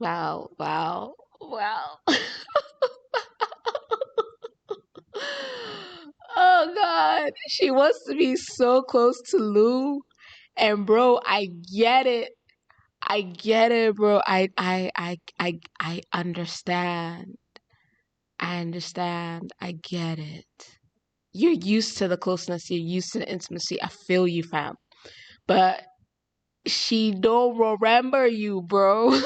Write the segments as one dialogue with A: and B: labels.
A: Wow, wow, wow. Oh God, she wants to be so close to Lou, and bro, I get it. I get it, bro. I understand. I understand. I get it. You're used to the closeness. You're used to the intimacy. I feel you, fam. But she don't remember you, bro.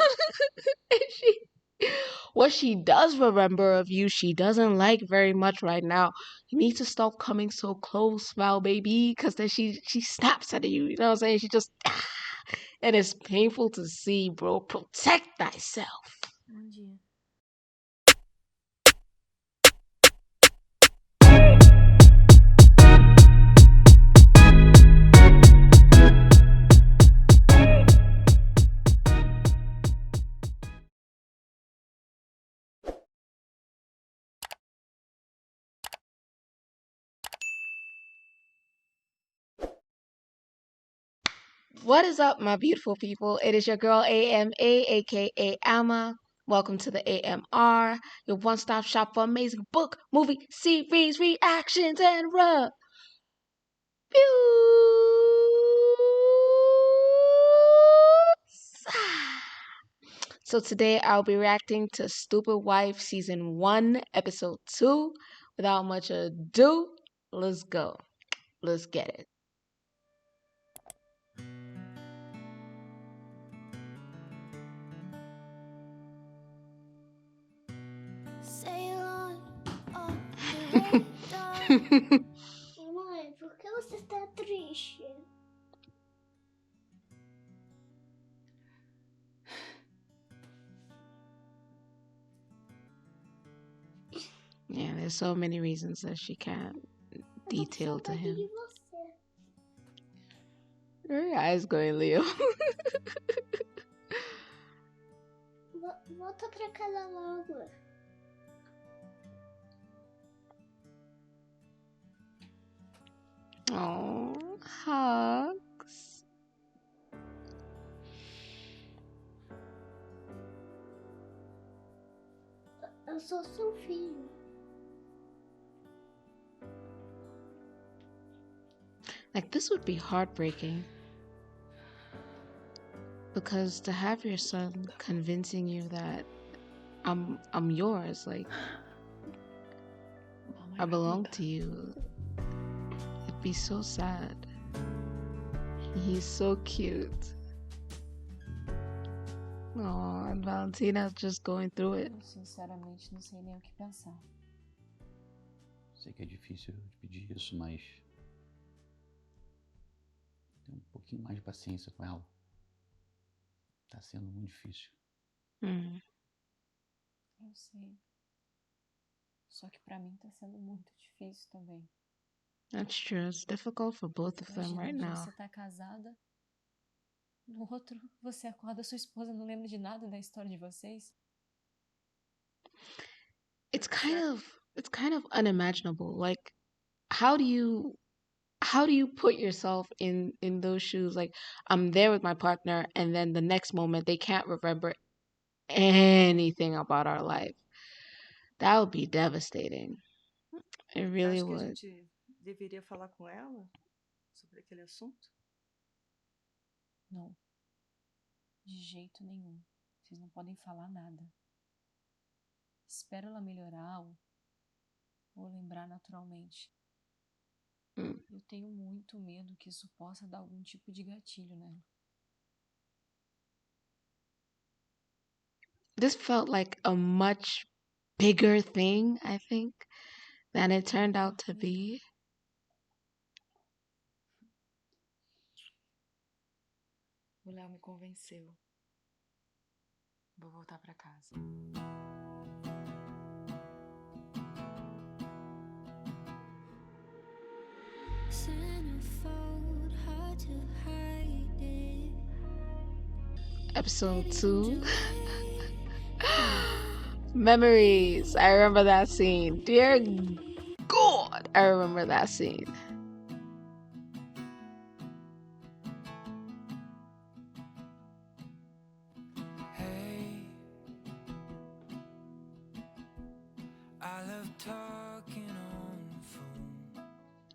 A: she, what she does remember of you, she doesn't like very much right now. You need to stop coming so close, Val, baby, because then she snaps at you. You know what I'm saying? She just and it's painful to see, bro. Protect thyself.
B: Bom dia.
A: What is up, my beautiful people? It is your girl AMA, aka Alma. Welcome to the AMR, your one-stop shop for amazing book, movie, series, reactions, and reviews. So today I'll be reacting to Stupid Wife Season 1, Episode 2. Without much ado, let's go. Let's get it.
B: Sail on the way down. Mãe, por que você está triste?
A: Yeah, there's so many reasons that she can't detail to him.
B: De você.
A: Her eyes going, Leo.
B: Volta pra casa logo.
A: Oh, hugs.
B: Eu sou seu filho.
A: Like, this would be heartbreaking. Because to have your son convincing you that I'm yours, like I belong to you, it'd be so sad. He's so cute. Oh, and Valentina's just going through it.
C: Eu sinceramente não sei nem o que pensar.
D: Sei que é difícil de pedir isso, mas tenha um pouquinho mais de paciência com ela. Tá sendo muito difícil.
C: Eu sei. Só que pra mim tá sendo muito difícil também.
A: That's true. It's difficult for both of them right
C: Imagina,
A: now.
C: você tá casada, no outro você acorda, sua esposa não lembra de nada da história de vocês.
A: It's kind of unimaginable. Like, how do you put yourself in those shoes? Like, I'm there with my partner, and then the next moment they can't remember anything about our life. That would be devastating. It really
E: Acho que a
A: would.
E: gente deveria falar com ela sobre aquele assunto.
C: Não. De jeito nenhum. Vocês não podem falar nada. Espera ela melhorar ou lembrar naturalmente. Eu tenho muito medo que isso possa dar algum tipo de gatilho nela.
A: This felt like a much bigger thing, I think, than it turned out to be.
C: O Léo me convenceu. Vou voltar pra casa.
A: Episode 2. Memories. I remember that scene. Dear God, I remember that scene.
F: Hey,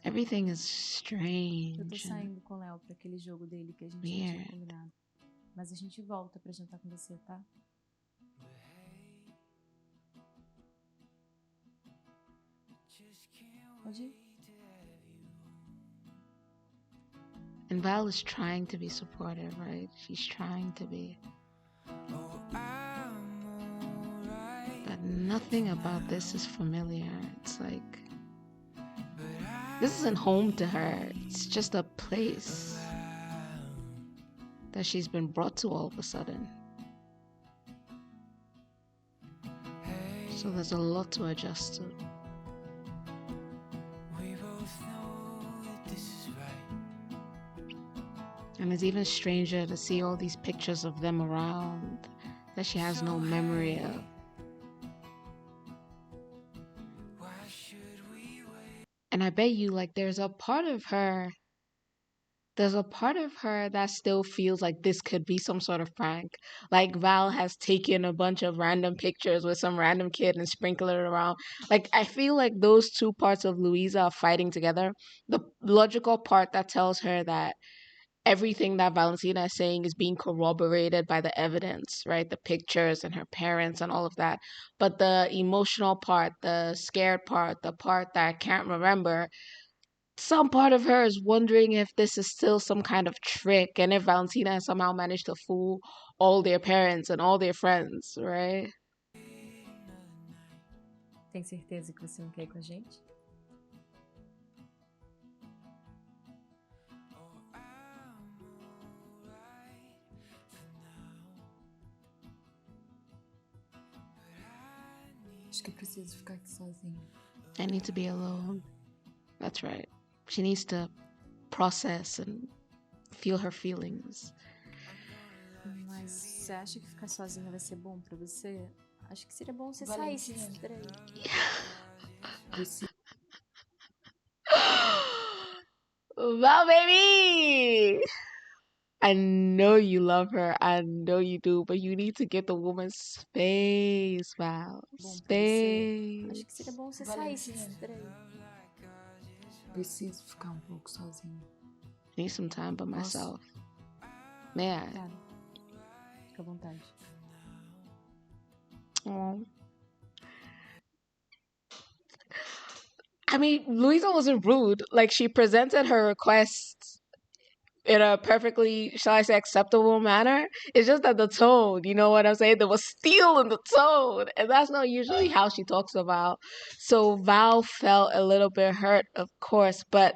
A: Everything is
C: Eu tô
A: strange and
C: saindo com o Léo pra aquele jogo dele que a gente já tinha
A: weird.
C: combinado. Mas a gente volta pra jantar com você, tá? Pode ir.
A: And Val is trying to be supportive, right? She's trying to be. But nothing about this is familiar. It's like this isn't home to her. It's just a place that she's been brought to all of a sudden. So there's a lot to adjust to. And it's even stranger to see all these pictures of them around that she has no memory of. And I bet you, like, there's a part of her that still feels like this could be some sort of prank. Like Val has taken a bunch of random pictures with some random kid and sprinkled it around. Like, I feel like those two parts of Louisa are fighting together. The logical part that tells her that everything that Valentina is saying is being corroborated by the evidence, right? The pictures and her parents and all of that. But the emotional part, the scared part, the part that I can't remember, some part of her is wondering if this is still some kind of trick and if Valentina has somehow managed to fool all their parents and all their friends, right?
C: Tem certeza que você não quer ir com a gente? Acho que eu preciso ficar aqui sozinha.
A: I need to be alone. That's right. She needs to process and feel her feelings.
C: Mas você acha que ficar sozinha vai ser bom pra você? Acho que seria bom você sair e se distrair.
A: Val, baby! I know you love her. I know you do, but you need to get the woman space, Val.
C: Bom pra você?
A: Space.
C: Acho que seria bom você sair e se distrair.
E: Preciso ficar um pouco sozinho.
A: Need some time by myself. May I?
C: Claro. Fica à vontade.
A: Aw. I mean, Louisa wasn't rude. Like, she presented her request in a perfectly, shall I say, acceptable manner. It's just that the tone, you know what I'm saying? There was steel in the tone, and that's not usually how she talks about. So Val felt a little bit hurt, of course, but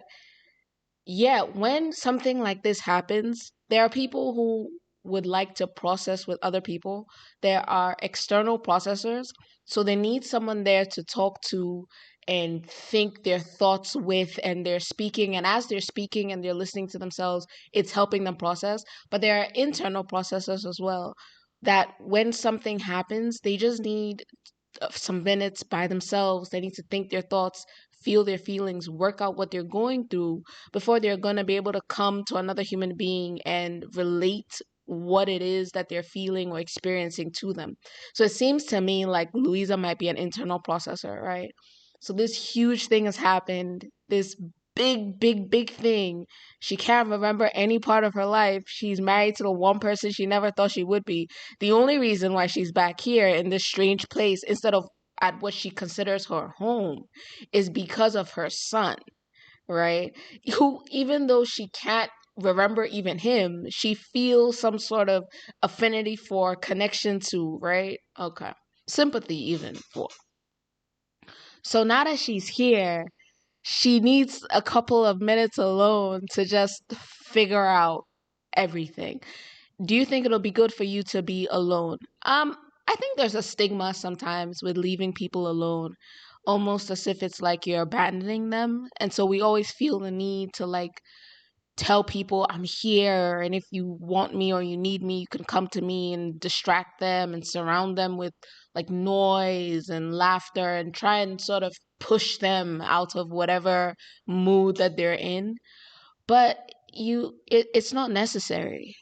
A: yeah, when something like this happens, there are people who would like to process with other people. There are external processors, so they need someone there to talk to and think their thoughts with, and they're speaking, and as they're speaking and they're listening to themselves, it's helping them process. But there are internal processors as well, that when something happens, they just need some minutes by themselves. They need to think their thoughts, feel their feelings, work out what they're going through before they're going to be able to come to another human being and relate what it is that they're feeling or experiencing to them. So it seems to me like Louisa might be an internal processor, right? So this huge thing has happened, this big thing. She can't remember any part of her life. She's married to the one person she never thought she would be. The only reason why she's back here in this strange place instead of at what she considers her home is because of her son, right? Who, even though she can't remember even him, she feels some sort of affinity for, connection to, right? Okay. Sympathy even for. So now that she's here, she needs a couple of minutes alone to just figure out everything. Do you think it'll be good for you to be alone? I think there's a stigma sometimes with leaving people alone, almost as if it's like you're abandoning them. And so we always feel the need to like tell people I'm here, and if you want me or you need me, you can come to me, and distract them and surround them with like noise and laughter and try and sort of push them out of whatever mood that they're in. But it's not necessary.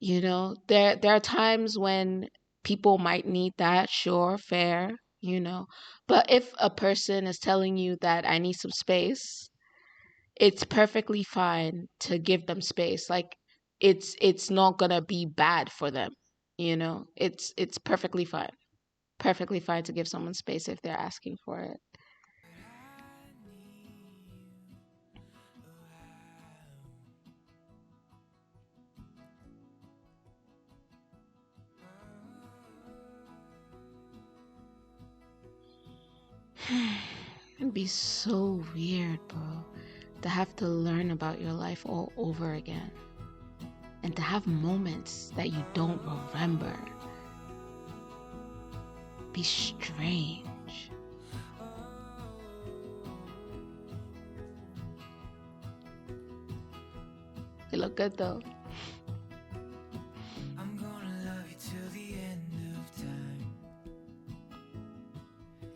A: You know, there are times when people might need that, sure, fair. you know. But if a person is telling you that I need some space, it's perfectly fine to give them space. Like it's not gonna be bad for them, you know. It's perfectly fine. Perfectly fine to give someone space if they're asking for it. It'd be so weird, bro, to have to learn about your life all over again. And to have moments that you don't remember. Be strange. You look good though.
F: I'm gonna love you till the end of time,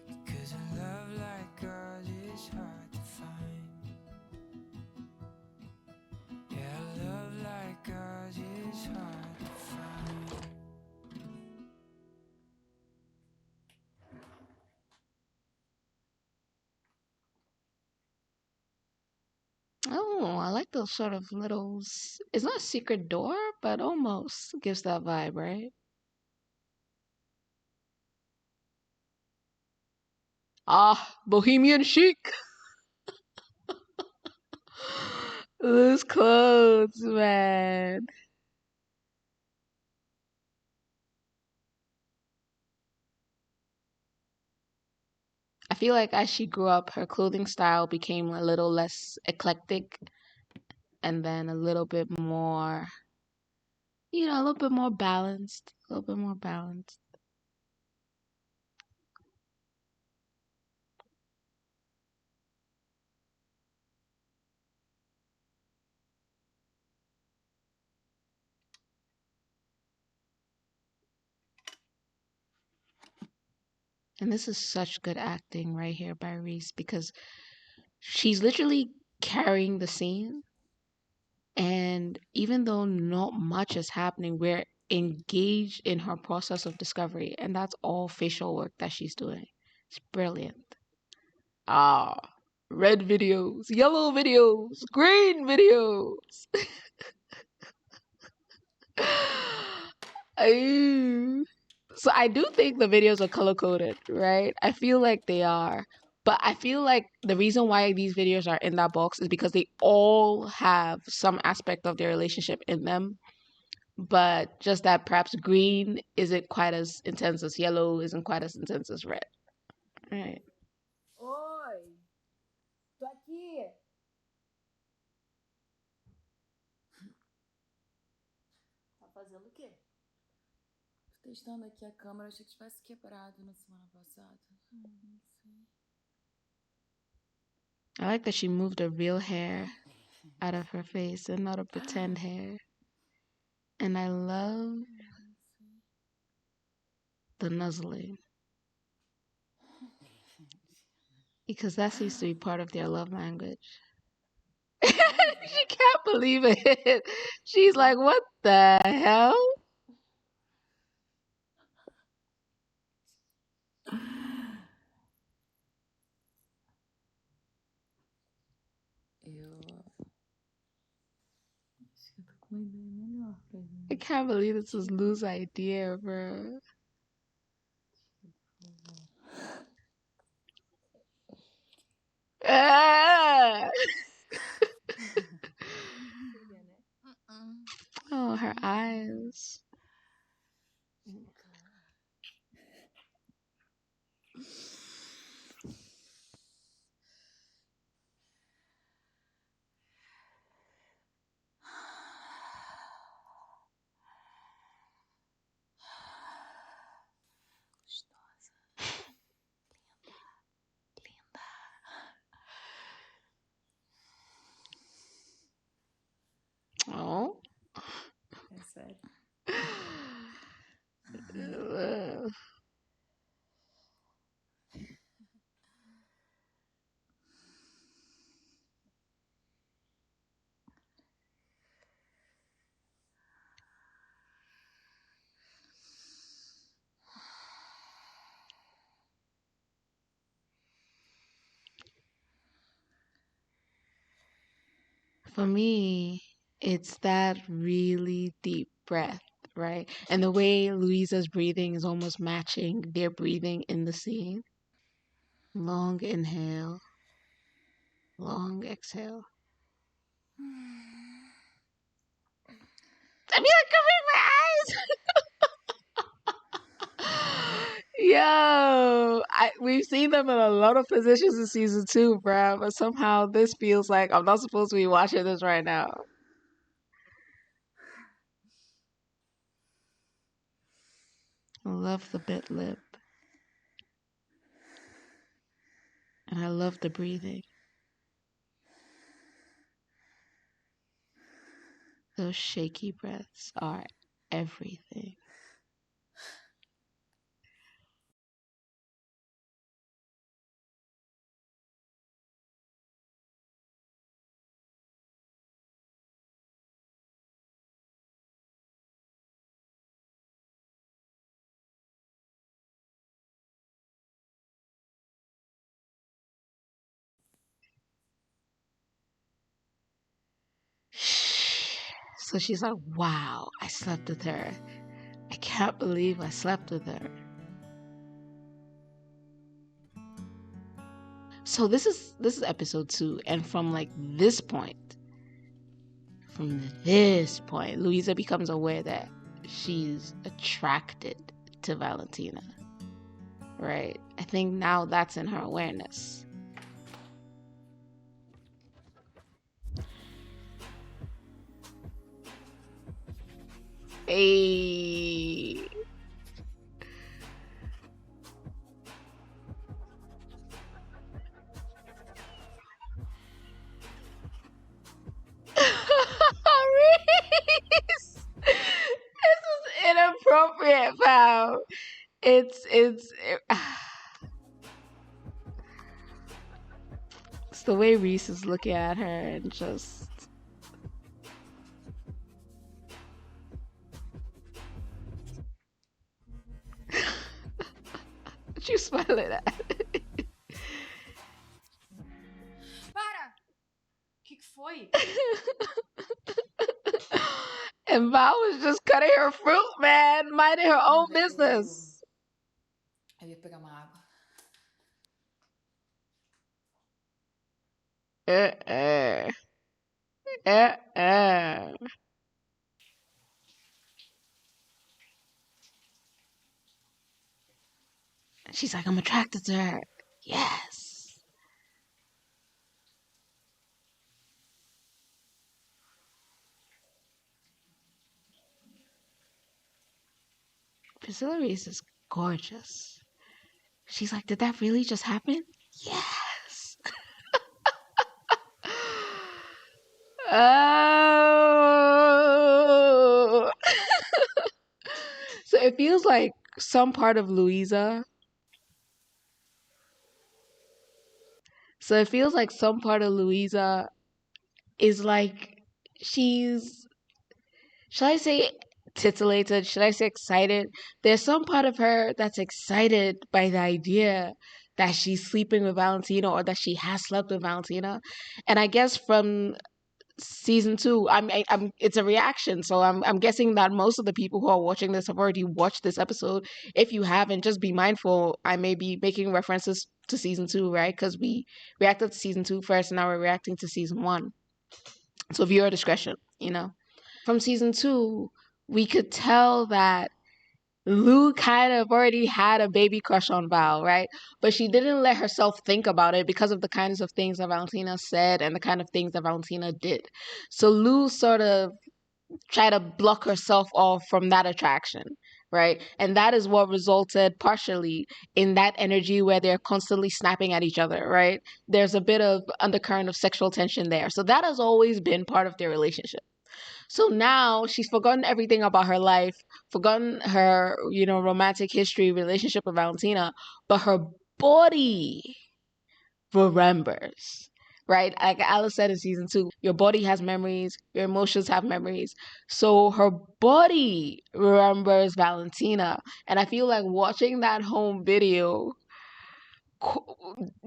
F: because a love like ours is hard to find. Yeah, a love like ours is hard to find.
A: Oh, I like those sort of little. It's not a secret door, but almost gives that vibe, right? Ah, bohemian chic. Loose clothes, man. I feel like as she grew up, her clothing style became a little less eclectic and then a little bit more, a little bit more balanced. A little bit more balanced. And this is such good acting right here by Reese because she's literally carrying the scene. And even though not much is happening, we're engaged in her process of discovery. And that's all facial work that she's doing. It's brilliant. Ah, red videos, yellow videos, green videos. Ayy. So I do think the videos are color coded, right? I feel like they are. But I feel like the reason why these videos are in that box is because they all have some aspect of their relationship in them. But just that perhaps green isn't quite as intense as yellow, isn't quite as intense as red. Right.
C: Oi! Tô aqui! Tá fazendo o quê? Tô testando aqui a câmera, achei que tivesse quebrado na semana passada. Não sei.
A: I like that she moved her real hair out of her face and not a pretend hair. And I love the nuzzling. Because that seems to be part of their love language. She can't believe it. She's like, what the hell?
C: Acho que eu tô com uma ideia melhor pra gente.
A: I can't believe this was Lou's idea, bro. Ah! Oh, her eyes. For me, it's that really deep breath, right? And the way Louisa's breathing is almost matching their breathing in the scene. Long inhale, long exhale. I feel like covering my eyes. Yo, we've seen them in a lot of positions in season 2, bruh, but somehow this feels like I'm not supposed to be watching this right now. I love the bit lip. And I love the breathing. Those shaky breaths are everything. So she's like, wow, I slept with her. I can't believe I slept with her. So this is episode 2, and from this point, Louisa becomes aware that she's attracted to Valentina. Right? I think now that's in her awareness. Hey. Reese! This is inappropriate, pal. It's the way Reese is looking at her and just what you smiling at?
C: Para! O que foi?
A: And Val was just cutting her fruit, man, minding her own business.
C: Eu ia pegar uma água.
A: She's like, I'm attracted to her. Yes. Priscilla Reese is gorgeous. She's like, did that really just happen? Yes. Oh. So it feels like some part of Louisa. Is like she's, should I say titillated? Should I say excited? There's some part of her that's excited by the idea that she's sleeping with Valentina or that she has slept with Valentina. And I guess from season 2, I'm it's a reaction, so I'm guessing that most of the people who are watching this have already watched this episode. If you haven't, just be mindful. I may be making references to season 2, right? Because we reacted to season 2 first, and now we're reacting to season 1. So viewer discretion, From season 2, we could tell that Lou kind of already had a baby crush on Val, right? But she didn't let herself think about it because of the kinds of things that Valentina said and the kind of things that Valentina did. So Lou sort of tried to block herself off from that attraction, right? And that is what resulted partially in that energy where they're constantly snapping at each other, right? There's a bit of undercurrent of sexual tension there. So that has always been part of their relationship. So now she's forgotten everything about her life, forgotten her, romantic history, relationship with Valentina, but her body remembers, right? Like Alice said in season 2, your body has memories, your emotions have memories. So her body remembers Valentina. And I feel like watching that home video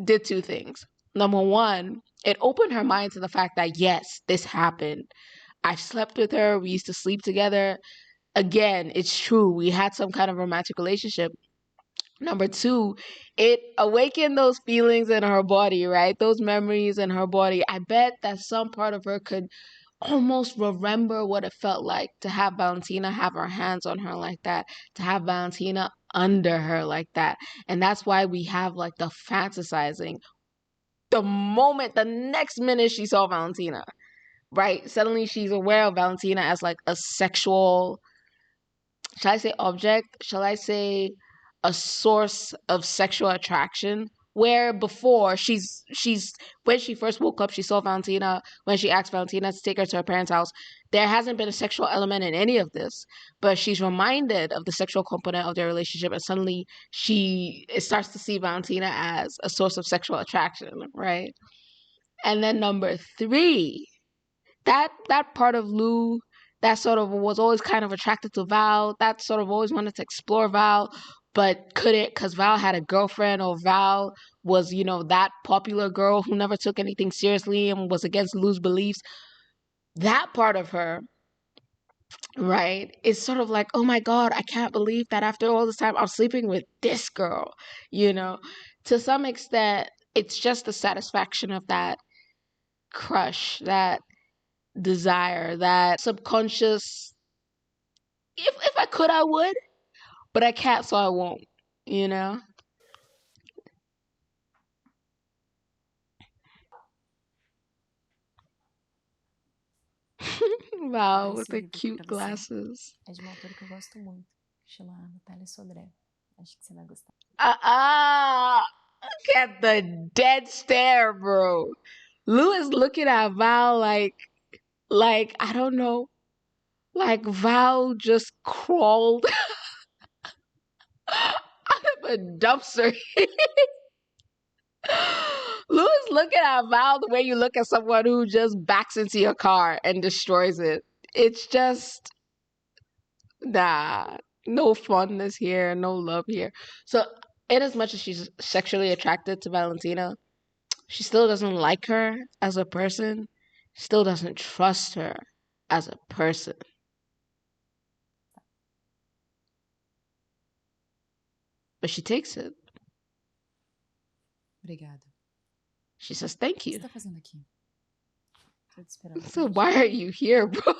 A: did two things. Number one, it opened her mind to the fact that, yes, this happened. I've slept with her. We used to sleep together. Again, it's true. We had some kind of romantic relationship. Number two, it awakened those feelings in her body, right? Those memories in her body. I bet that some part of her could almost remember what it felt like to have Valentina have her hands on her like that, to have Valentina under her like that. And that's why we have like the fantasizing. The next minute she saw Valentina, right? Suddenly she's aware of Valentina as like a sexual, shall I say object? Shall I say a source of sexual attraction? Where before she's when she first woke up, she saw Valentina, when she asked Valentina to take her to her parents' house. There hasn't been a sexual element in any of this, but she's reminded of the sexual component of their relationship, and suddenly she starts to see Valentina as a source of sexual attraction, right? And then number three, that part of Lou that sort of was always kind of attracted to Val, that sort of always wanted to explore Val, but couldn't because Val had a girlfriend, or Val was, that popular girl who never took anything seriously and was against Lou's beliefs. That part of her, right, is sort of like, oh my God, I can't believe that after all this time I'm sleeping with this girl, you know? To some extent, it's just the satisfaction of that crush, that desire, that subconscious. If I could, I would, but I can't, so I won't. You know. Wow,
C: Agora
A: with
C: esse
A: the
C: livro aqui
A: cute
C: pra você
A: glasses.
C: é de uma autora que eu gosto muito, que chama Natália Sodré. Acho que você vai gostar.
A: Look at the dead stare, bro. Lou is looking at Val like I don't know, like Val just crawled out of a dumpster. Lou is looking at Val the way you look at someone who just backs into your car and destroys it. It's just, nah, no fondness here, no love here. So, in as much as she's sexually attracted to Valentina, she still doesn't like her as a person, still doesn't trust her as a person. But she takes it.
C: Obrigada.
A: She says, thank
C: O que
A: you.
C: você tá fazendo aqui? Tô te esperando.
A: So, why are you here, bro?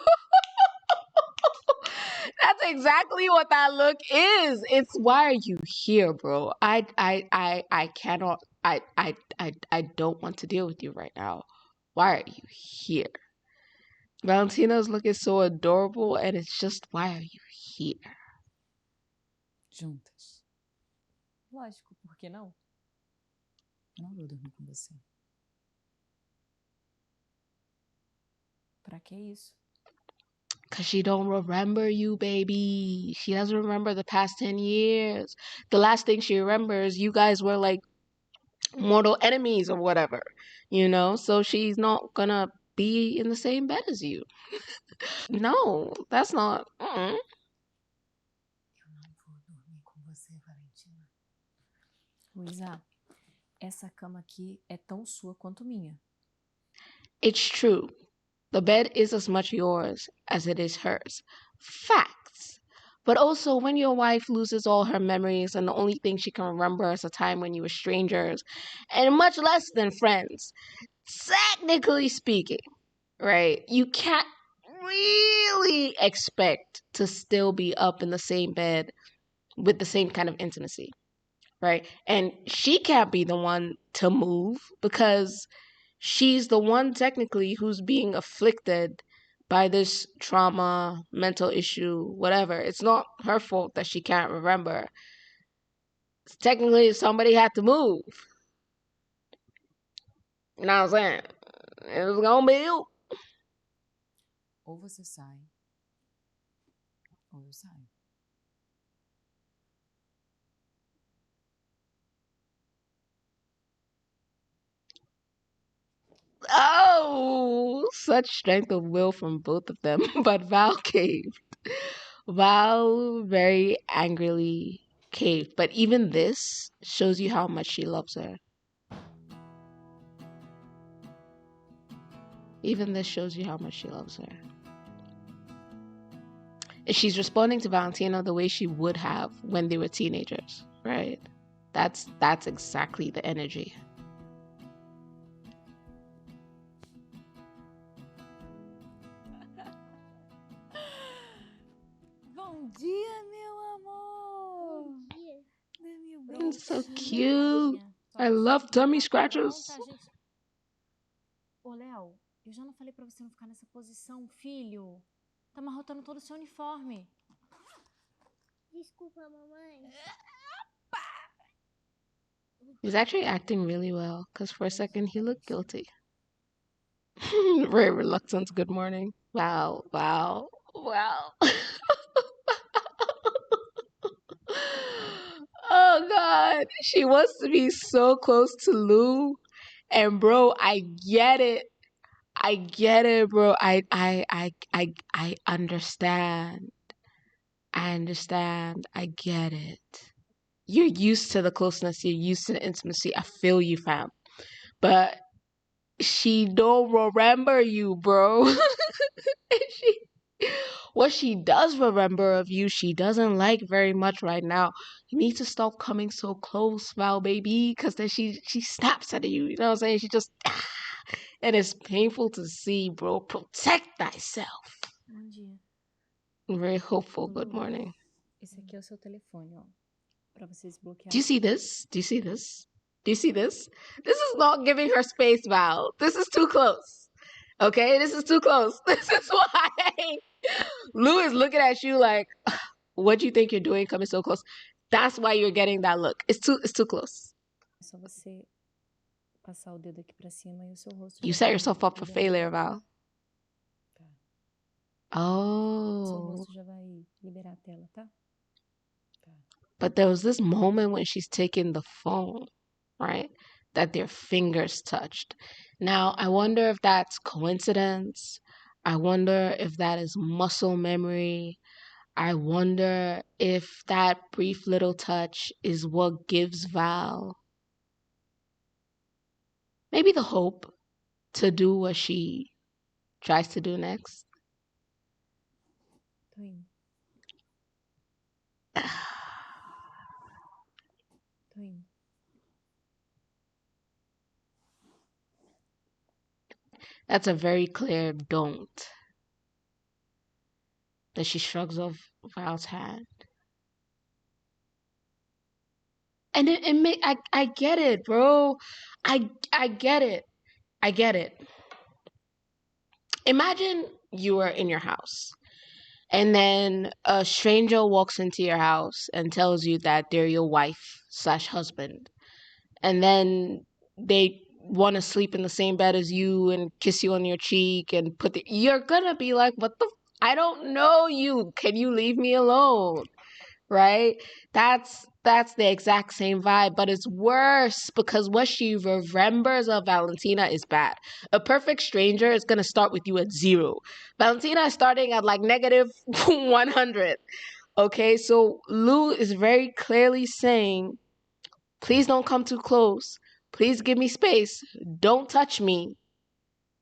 A: That's exactly what that look is. It's why are you here, bro? I cannot. I don't want to deal with you right now. Why are you here? Valentina's looking so adorable, and it's just, why are you here?
C: Juntas. Lógico, por que não? Eu não vou dormir com você. Pra que isso?
A: Because she don't remember you, baby. She doesn't remember the past 10 years. The last thing she remembers, you guys were like mortal enemies or whatever, So she's not gonna be in the same bed as you. No, that's not.
C: Eu não vou dormir com você, Valentina. Luísa, essa cama aqui é tão sua quanto minha.
A: It's true. The bed is as much yours as it is hers. Facts. But also, when your wife loses all her memories and the only thing she can remember is a time when you were strangers and much less than friends, technically speaking, right, you can't really expect to still be up in the same bed with the same kind of intimacy, right? And she can't be the one to move because she's the one technically who's being afflicted by this trauma, mental issue, whatever. It's not her fault that she can't remember. Technically, somebody had to move. You know what I'm saying? It was gonna be you.
C: Ou você sai, ou eu saio.
A: Oh, such strength of will from both of them. But Val caved. Val very angrily caved. But even this shows you how much she loves her. Even this shows you how much she loves her. And she's responding to Valentina the way she would have when they were teenagers, right? That's exactly the energy.
C: Bom dia, meu amor!
A: It's so cute. I love tummy scratches.
C: Ô, Léo, eu já não falei pra você não ficar nessa posição, filho. Tá amarrotando todo o seu uniforme.
B: Desculpa, mamãe.
A: He's actually acting really well, because for a second he looked guilty. Very reluctant good morning. Wow. Oh God, she wants to be so close to Lou, and bro, I get it, bro. I understand. I get it. You're used to the closeness. You're used to the intimacy. I feel you, fam. But she don't remember you, bro. What she does remember of you, she doesn't like very much right now. You need to stop coming so close, Val, baby, because then she snaps at you. You know what I'm saying? She just, and it's painful to see, bro. Protect thyself.
C: Bom dia.
A: Very hopeful. Good morning.
C: Esse aqui é o seu telefone, ó. Pra você desbloquear.
A: Do you see this? Do you see this? Do you see this? This is not giving her space, Val. This is too close. Okay, this is too close. This is why Lou is looking at you like, what do you think you're doing coming so close? That's why you're getting that look. It's too close.
C: É só você passar o dedo aqui pra cima e o seu rosto.
A: You set yourself up for failure, Val.
C: Tá. Seu
A: Oh.
C: rosto já vai liberar a tela, tá? Tá.
A: But there was this moment when she's taking the phone, right? That their fingers touched. Now, I wonder if that's coincidence. I wonder if that is muscle memory. I wonder if that brief little touch is what gives Val maybe the hope to do what she tries to do next.
C: Tô indo. Tô indo.
A: That's a very clear don't. That she shrugs off Val's hand. And I get it, bro. I get it. I get it. Imagine you are in your house and then a stranger walks into your house and tells you that they're your wife/husband. And then they want to sleep in the same bed as you and kiss you on your cheek and you're gonna be like, what the I don't know you. Can you leave me alone? Right? That's the exact same vibe, but it's worse because what she remembers of Valentina is bad. A perfect stranger is going to start with you at 0. Valentina is starting at like negative 100. Okay? So Lou is very clearly saying, please don't come too close. Please give me space. Don't touch me.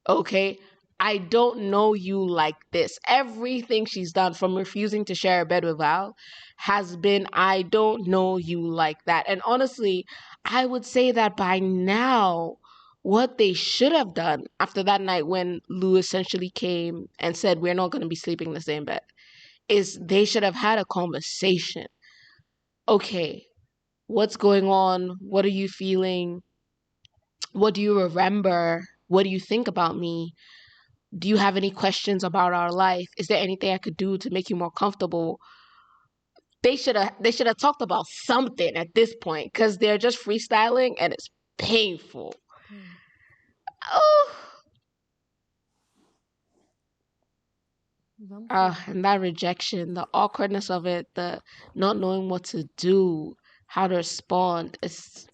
A: Okay? I don't know you like this. Everything she's done from refusing to share a bed with Val has been, I don't know you like that. And honestly, I would say that by now, what they should have done after that night when Lou essentially came and said, we're not going to be sleeping in the same bed, is they should have had a conversation. Okay, what's going on? What are you feeling? What do you remember? What do you think about me? Do you have any questions about our life? Is there anything I could do to make you more comfortable? They should have talked about something at this point because they're just freestyling and it's painful. Oh. And that rejection, the awkwardness of it, the not knowing what to do, how to respond. It's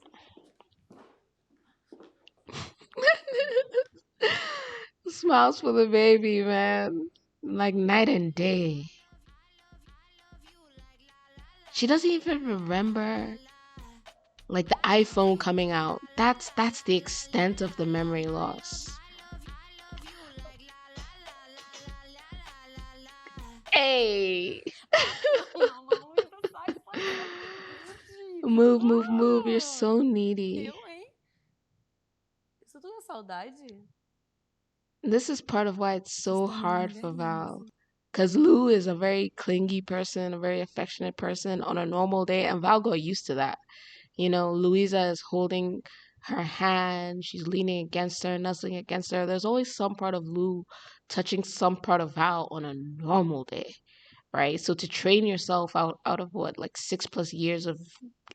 A: smiles for the baby, man. Like night and day. She doesn't even remember like the iPhone coming out. That's the extent of the memory loss. Hey.
C: Não, Luísa, sai daqui.
A: Move. You're so needy.
C: Eu, hein? Isso tudo é saudade?
A: This is part of why it's so
C: Vocês estão numa
A: hard
C: mulher
A: for
C: linda,
A: Val.
C: assim.
A: Because Lou is a very clingy person, a very affectionate person on a normal day, and Val got used to that. You know, Louisa is holding her hand, she's leaning against her, nuzzling against her. There's always some part of Lou touching some part of Val on a normal day, right? So to train yourself out of what, like 6+ years of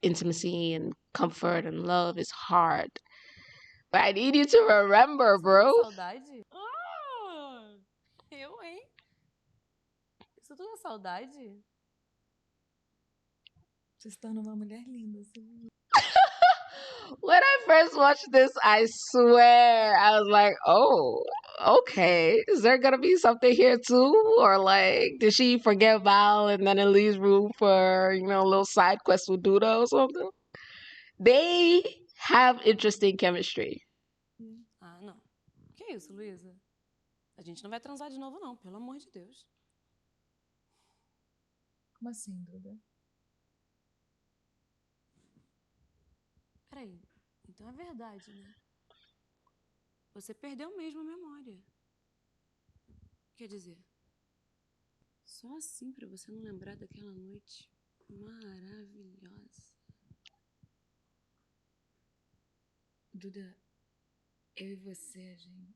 A: intimacy and comfort and love is hard. But I need you to remember,
C: Isso tudo é
A: bro.
C: saudade? Eu, hein? Isso tudo é saudade? Vocês estão numa mulher linda, assim.
A: When I first watched this, I swear, I was like, oh, okay. Is there gonna be something here too? Or like, did she forget Val and then it leaves room for, you know, a little side quest with Duda or something? They have interesting chemistry.
C: Ah, não. Que isso, Luísa? A gente não vai transar de novo, não, pelo amor de Deus.
G: Como assim, Duda?
C: Peraí, então é verdade, né? Você perdeu mesmo a memória. Quer dizer, só assim pra você não lembrar daquela noite maravilhosa.
G: Duda, eu e você, a gente...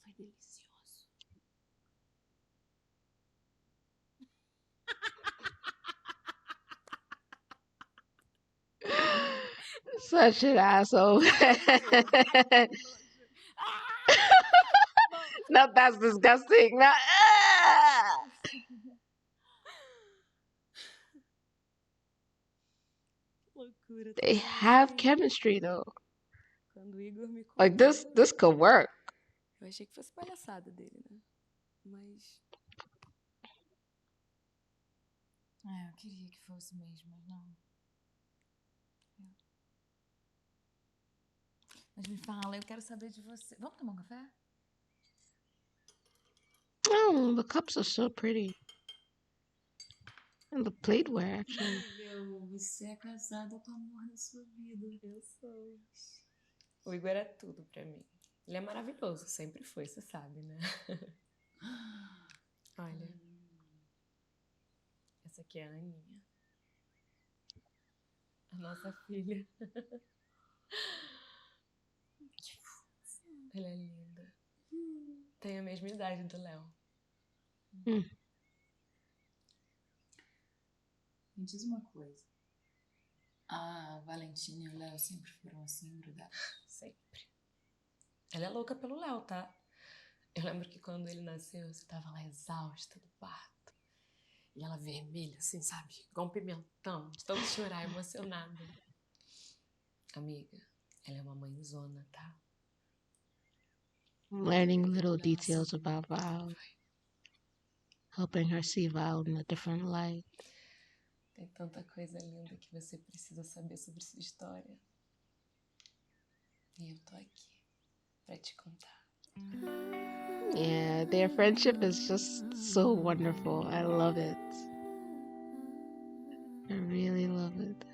C: Foi delicioso.
A: Such an asshole. No, that's disgusting. No,
C: Loucura.
A: They have chemistry though.
C: Quando o Igor me contou,
A: Like this could work.
C: eu achei que fosse palhaçada dele, né? Mas
G: eu queria que fosse mesmo, mas não. Mas me fala, eu quero saber de você. Vamos tomar um café?
A: Oh, the cups are so pretty. And the plateware, actually.
G: Meu, você é casada com o amor da sua vida.
C: eu sou. O Igor é tudo pra mim. Ele é maravilhoso, sempre foi, você sabe, né? Olha, essa aqui é a Aninha. A nossa filha. Ela é linda. Tem a mesma idade do Léo.
G: Me diz uma coisa. A Valentina e o Léo sempre foram assim, grudados?
C: Sempre. Ela é louca pelo Léo, tá? Eu lembro que quando ele nasceu, você tava lá exausta do parto. E ela vermelha, assim, sabe? Igual um pimentão, de tanto chorar, emocionada. Amiga, ela é uma mãezona, tá?
A: Learning little details about Val. Helping her see Val in a different light.
C: Tem tanta coisa linda que você precisa saber sobre sua história. E eu tô aqui pra te contar.
A: Yeah, their friendship is just so wonderful. I love it. I really love it.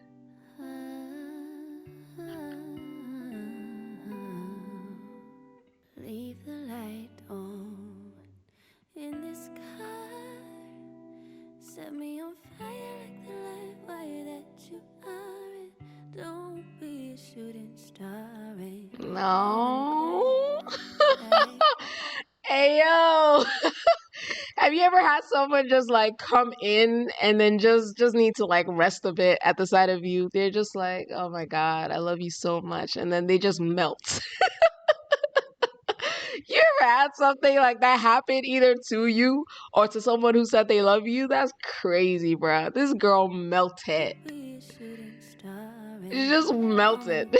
B: Leave the light on in this car. Set me on fire like the light wire that you are. And don't be a shooting star.
A: No. Hey, yo. Have you ever had someone just like come in and then just need to like rest a bit at the side of you? They're just like, oh my God, I love you so much. And then they just melt. You ever had something like that happen either to you or to someone who said they love you? That's crazy, bruh. This girl melted. She just melted.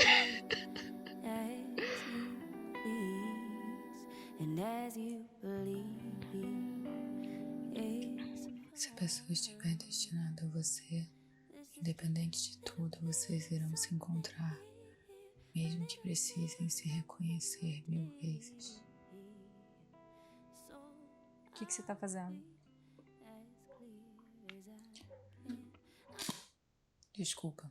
G: Se a pessoa estiver destinada a você, independente de tudo, vocês irão se encontrar, mesmo que precisem se reconhecer 1000 vezes.
C: O que você tá fazendo?
G: Desculpa.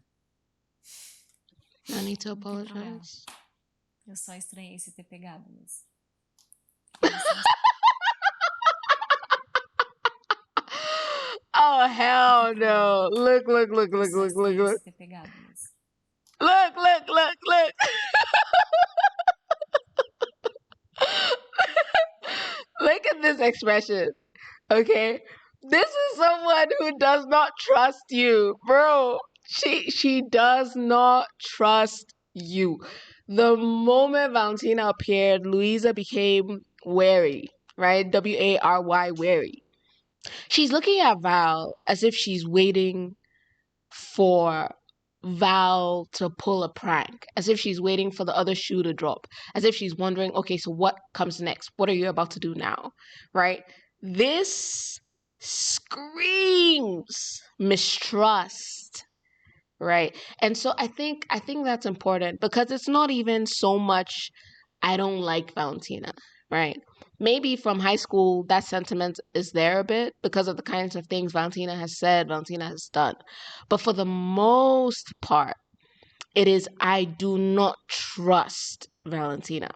A: I need to
C: Não tem problema.
A: apologize.
C: Eu só estranhei se ter pegado, mas.
A: Oh, hell no. Look.
C: Eu só estranhei se ter pegado, mas.
A: Look. Look at this expression. Okay? This is someone who does not trust you. Bro, she does not trust you. The moment Valentina appeared, Louisa became wary, right? Wary, wary. She's looking at Val as if she's waiting for Val to pull a prank, as if she's waiting for the other shoe to drop, as if she's wondering, okay, so what comes next? What are you about to do now? Right? This screams mistrust, right? And so I think that's important, because it's not even so much I don't like Valentina, right? Maybe from high school that sentiment is there a bit because of the kinds of things Valentina has said, Valentina has done. But for the most part, it is I do not trust Valentina.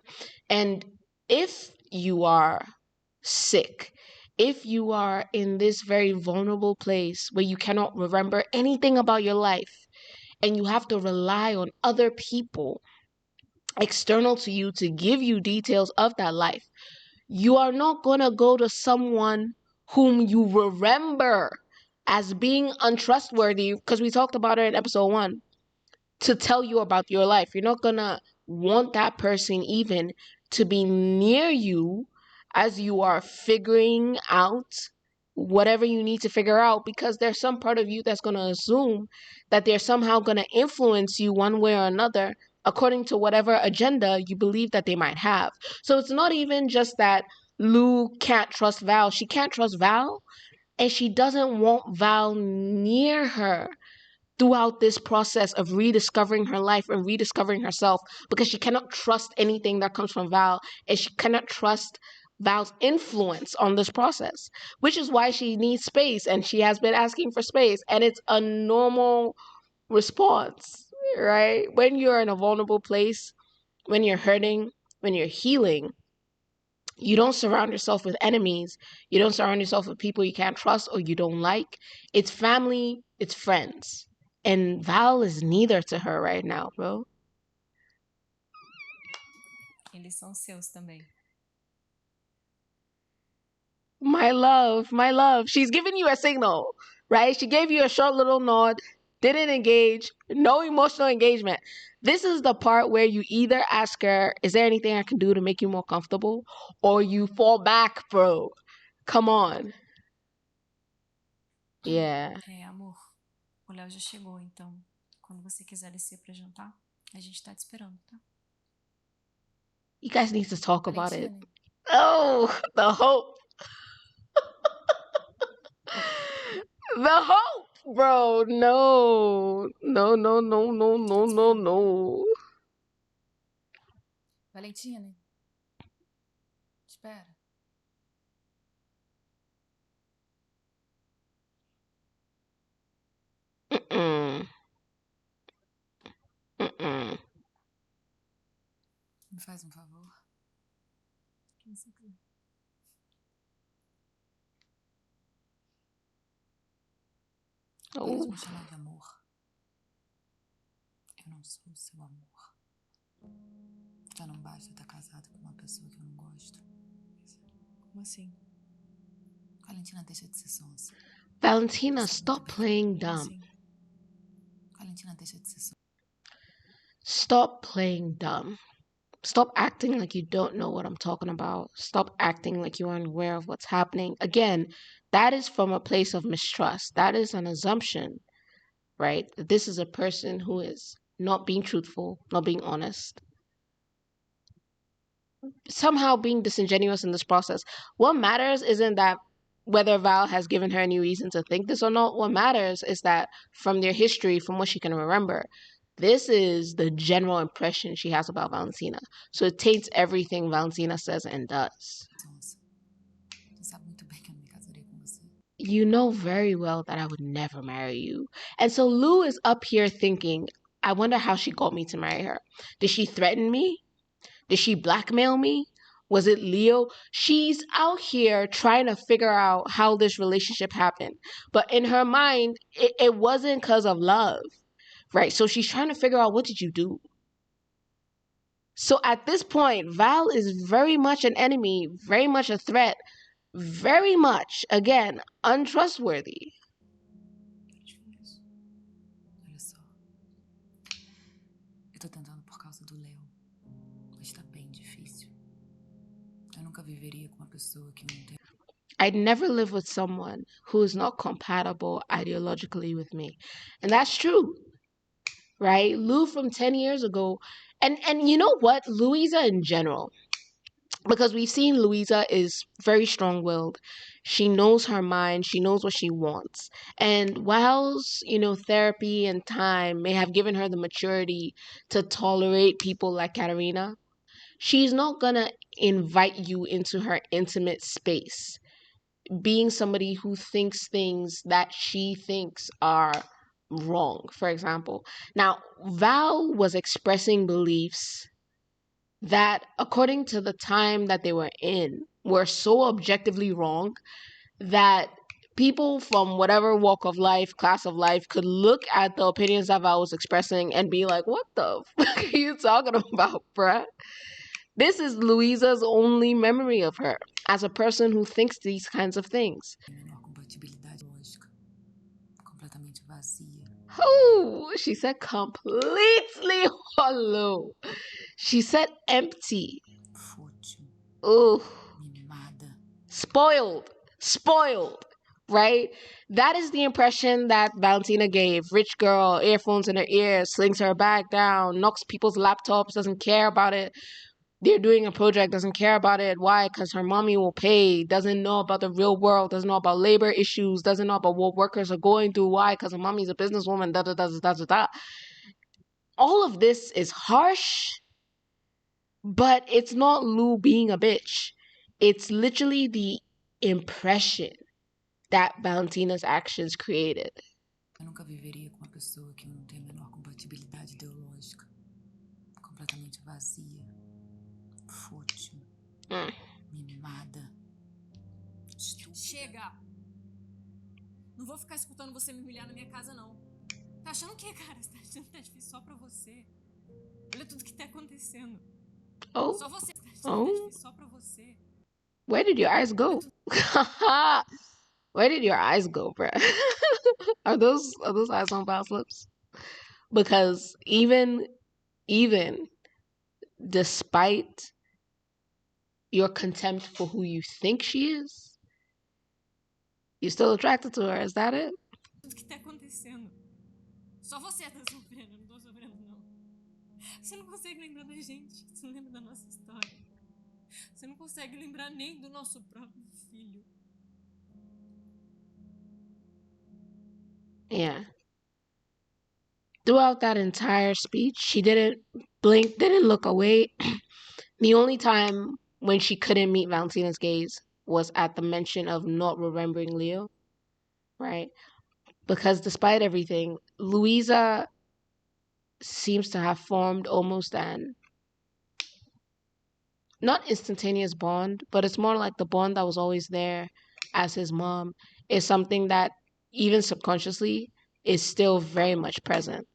A: And if you are sick, if you are in this very vulnerable place where you cannot remember anything about your life and you have to rely on other people external to you to give you details of that life, you are not going to go to someone whom you remember as being untrustworthy, because we talked about it in episode 1, to tell you about your life. You're not going to want that person even to be near you as you are figuring out whatever you need to figure out, because there's some part of you that's going to assume that they're somehow going to influence you one way or another according to whatever agenda you believe that they might have. So it's not even just that Lou can't trust Val. She can't trust Val, and she doesn't want Val near her throughout this process of rediscovering her life and rediscovering herself, because she cannot trust anything that comes from Val, and she cannot trust Val's influence on this process, which is why she needs space, and she has been asking for space, and it's a normal response, right? When you're in a vulnerable place, when you're hurting, when you're healing, you don't surround yourself with enemies. You don't surround yourself with people you can't trust or you don't like. It's family, it's friends. And Val is neither to her right now, bro.
C: Eles são seus também.
A: My love. She's giving you a signal, right? She gave you a short little nod, didn't engage, no emotional engagement. This is the part where you either ask her, is there anything I can do to make you more comfortable? Or you fall back, bro. Come on. Yeah.
C: Amor, o Léo já chegou, então quando você quiser descer pra jantar, a gente tá te esperando, tá?
A: You guys need to talk about it.
G: Valentina,
A: Oh, the hope. The hope, bro. No.
G: Valentina, espera. Me faz um favor.
C: Quem você quer?
G: Para de
A: Oh.
G: me chamar de amor. Eu não sou o seu amor. Já não basta estar casado com uma pessoa que eu não gosto.
E: Como assim?
G: Valentina, deixa de ser sonsa.
A: Valentina, stop playing
E: Como
A: dumb.
E: assim?
G: Valentina, deixa de ser sonsa.
A: Stop playing dumb. Stop acting like you don't know what I'm talking about. Stop acting like you aren't aware of what's happening. Again, that is from a place of mistrust. That is an assumption, right? That this is a person who is not being truthful, not being honest, somehow being disingenuous in this process. What matters isn't that whether Val has given her any reason to think this or not. What matters is that from their history, from what she can remember, this is the general impression she has about Valentina. So it taints everything Valentina says and does.
G: Sonsa. Tu sabe muito bem que eu não me casaria com você.
A: you know very well that I would never marry you. And so Lou is up here thinking, I wonder how she got me to marry her. Did she threaten me? Did she blackmail me? Was it Leo? She's out here trying to figure out how this relationship happened. But in her mind, it wasn't because of love, right? So she's trying to figure out, what did you do? So at this point, Val is very much an enemy, very much a threat, very much, again, untrustworthy.
G: Olha só. Eu tô tentando por causa do Léo, mas tá bem difícil. Eu nunca viveria com uma pessoa que não tem.
A: I'd never live with someone who is not compatible ideologically with me. And that's true, right? Lou from 10 years ago. And you know what? Louisa in general, because we've seen Louisa is very strong-willed. She knows her mind. She knows what she wants. And whilst, therapy and time may have given her the maturity to tolerate people like Katarina, she's not gonna invite you into her intimate space, being somebody who thinks things that she thinks are wrong, for example. Now, Val was expressing beliefs that, according to the time that they were in, were so objectively wrong that people from whatever walk of life, class of life, could look at the opinions that Val was expressing and be like, what the fuck are you talking about, bruh? This is Louisa's only memory of her as a person who thinks these kinds of things.
G: Menor compatibilidade lógica, completamente vazia.
A: Oh, she said completely hollow. She said empty.
G: Fútil,
A: Oh,
G: mimada.
A: spoiled, right? That is the impression that Valentina gave. Rich girl, earphones in her ears, slings her bag down, knocks people's laptops, doesn't care about it. They're doing a project, doesn't care about it. Why? Because her mommy will pay, doesn't know about the real world, doesn't know about labor issues, doesn't know about what workers are going through. Why? Because her mommy's a businesswoman, da da da da da da. All of this is harsh, but it's not Lou being a bitch. It's literally the impression that Valentina's actions created.
G: Eu nunca viveria com uma pessoa que não tem a menor compatibilidade ideológica, completamente vazia, fútil, mimada.
H: Chega! Não vou ficar escutando você me humilhar na minha casa, não. Tá achando o quê, cara? Você tá achando que tá difícil só pra você? Olha tudo que tá acontecendo.
A: Oh,
H: Só você tá achando que tá difícil só pra você.
A: where did your eyes go? Where did your eyes go, bruh? Are those eyes on Val's lips? Because even despite your contempt for who you think she is, you're still attracted to her. Is that it?
H: Tudo que tá acontecendo. Só você tá sofrendo, eu não tô sofrendo, não. Você não consegue lembrar da gente, você não lembra da nossa história. Você não consegue lembrar nem do nosso próprio filho.
A: Yeah. Throughout that entire speech, she didn't blink, didn't look away. The only time when she couldn't meet Valentina's gaze was at the mention of not remembering Leo, right? Because despite everything, Louisa seems to have formed almost an not instantaneous bond, but it's more like the bond that was always there as his mom is something that even subconsciously is still very much present,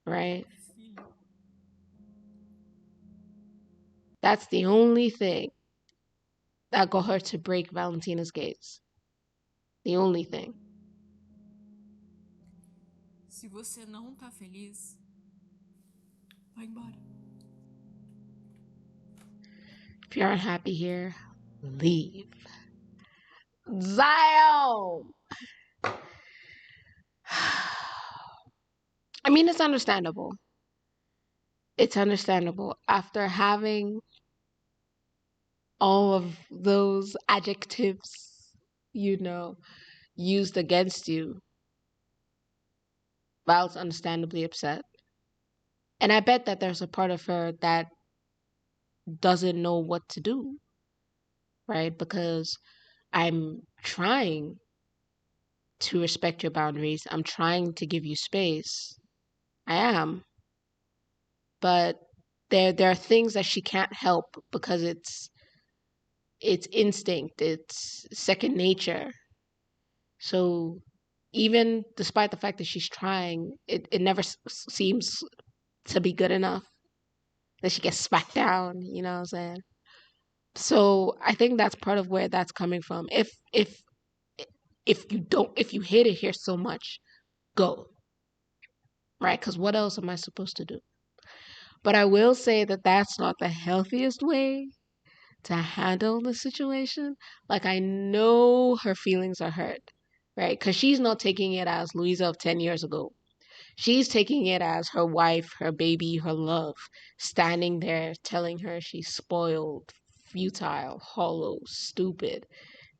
A: right? That's the only thing that got her to break Valentina's gaze. The only thing.
H: Se você não tá feliz, vai embora.
A: If you're unhappy here, leave. Zion! I mean, it's understandable. It's understandable. After having all of those adjectives, used against you, Val's understandably upset. And I bet that there's a part of her that doesn't know what to do, right? Because I'm trying to respect your boundaries. I'm trying to give you space. I am. But there are things that she can't help because it's instinct, it's second nature. So even despite the fact that she's trying, it never seems to be good enough. That she gets smacked down, you know what I'm saying? So I think that's part of where that's coming from. If you hate it here so much, go. Right? Because what else am I supposed to do? But I will say that that's not the healthiest way to handle the situation. Like, I know her feelings are hurt, right? Because she's not taking it as Louisa of 10 years ago. She's taking it as her wife, her baby, her love, standing there telling her she's spoiled, futile, hollow, stupid.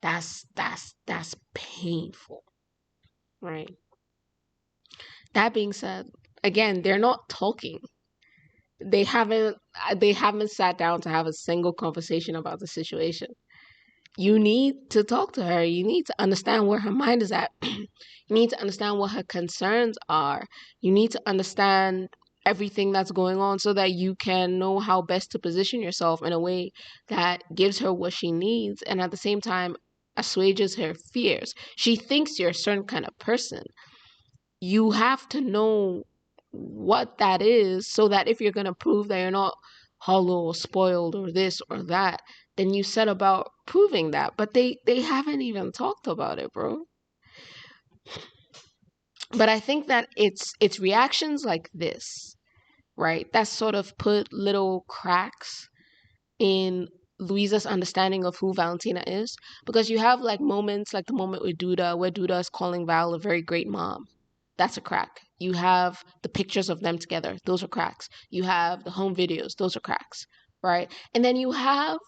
A: That's painful, right? That being said, again, they're not talking. They haven't sat down to have a single conversation about the situation. You need to talk to her. You need to understand where her mind is at. You need to understand what her concerns are. You need to understand everything that's going on so that you can know how best to position yourself in a way that gives her what she needs and at the same time assuages her fears. She thinks you're a certain kind of person. You have to know what that is so that if you're going to prove that you're not hollow or spoiled or this or that, then you set about proving that. But they haven't even talked about it, bro. But I think that it's reactions like this, right, that sort of put little cracks in Louisa's understanding of who Valentina is. Because you have like moments like the moment with Duda where Duda is calling Val a very great mom. That's a crack. You have the pictures of them together. Those are cracks. You have the home videos. Those are cracks, right? And then you have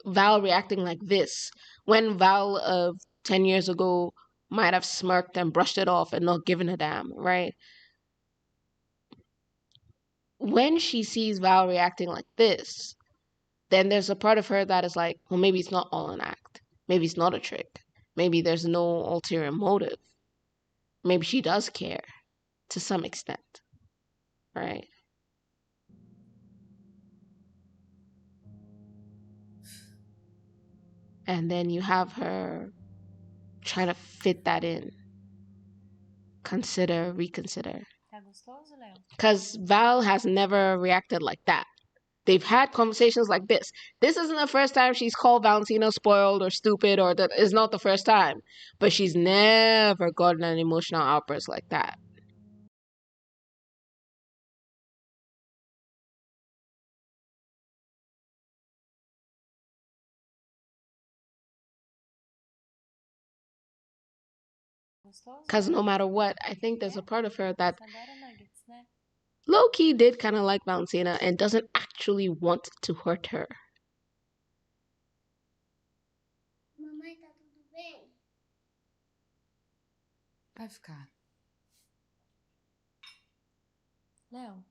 A: Val reacting like this when Val of 10 years ago might have smirked and brushed it off and not given a damn, right? When she sees Val reacting like this, then there's a part of her that is like, well, maybe it's not all an act. Maybe it's not a trick. Maybe there's no ulterior motive. Maybe she does care to some extent, right? And then you have her try to fit that in. Consider, reconsider.
C: Tá gostoso, Léo?
A: Because Val has never reacted like that. They've had conversations like this. This isn't the first time she's called Valentina spoiled or stupid, or that is not the first time. But she's never gotten an emotional outburst like that.
C: Gostoso?
A: Because no matter what, I think there's a part of her that
C: Você adora nuggets, né?
A: low-key did kind of like Valentina and doesn't actually want to hurt her.
B: Mamãe, tá tudo bem?
G: Vai ficar.
C: Léo,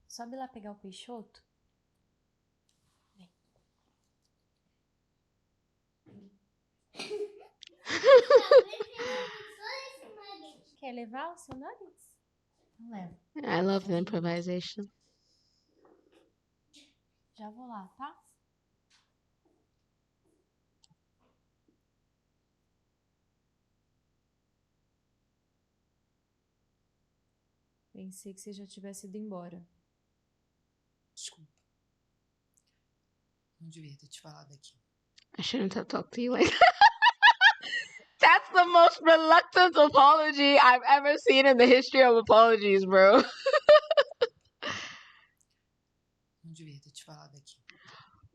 C: sobe lá pegar o peixoto. Vem. Quer levar o seu nuggets? Então leva.
A: I love the improvisation.
C: Já vou lá, tá? Pensei que você já tivesse ido embora.
G: Desculpa. Não devia ter te falado aqui.
A: I shouldn't have talked to you like that. That's the most reluctant apology I've ever seen in the history of apologies, bro.
G: Não devia ter te falado aqui.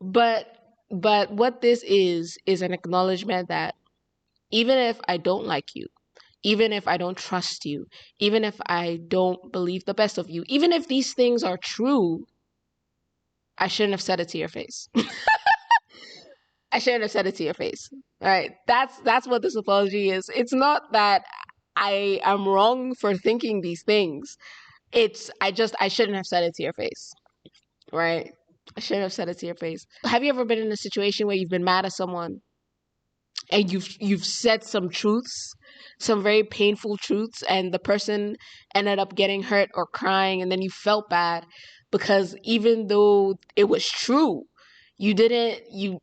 A: But what this is an acknowledgement that even if I don't like you, even if I don't trust you, even if I don't believe the best of you, even if these things are true, I shouldn't have said it to your face. I shouldn't have said it to your face. All right. That's what this apology is. It's not that I am wrong for thinking these things. It's I shouldn't have said it to your face. Right? I shouldn't have said it to your face. Have you ever been in a situation where you've been mad at someone and you've said some truths, some very painful truths, and the person ended up getting hurt or crying, and then you felt bad because even though it was true, you didn't you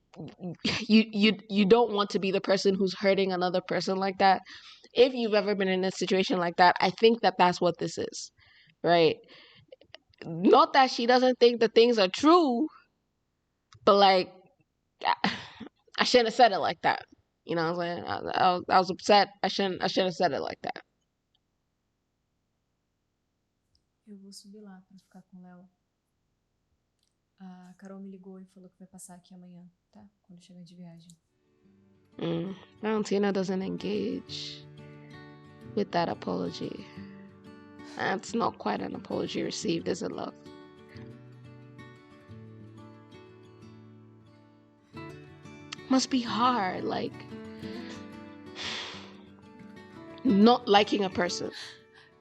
A: don't want to be the person who's hurting another person like that. If you've ever been in a situation like that, I think that that's what this is, right? Not that she doesn't think that things are true, but like, I shouldn't have said it like that. You know what I'm saying? I was upset. I shouldn't have said it like that.
C: Eu vou subir lá pra ficar com o Léo. A Carol me ligou e falou que vai passar aqui amanhã, tá? Quando chegar de viagem.
A: Valentina doesn't engage with that apology. That's not quite an apology received, is it, love? Must be hard, like not liking a person,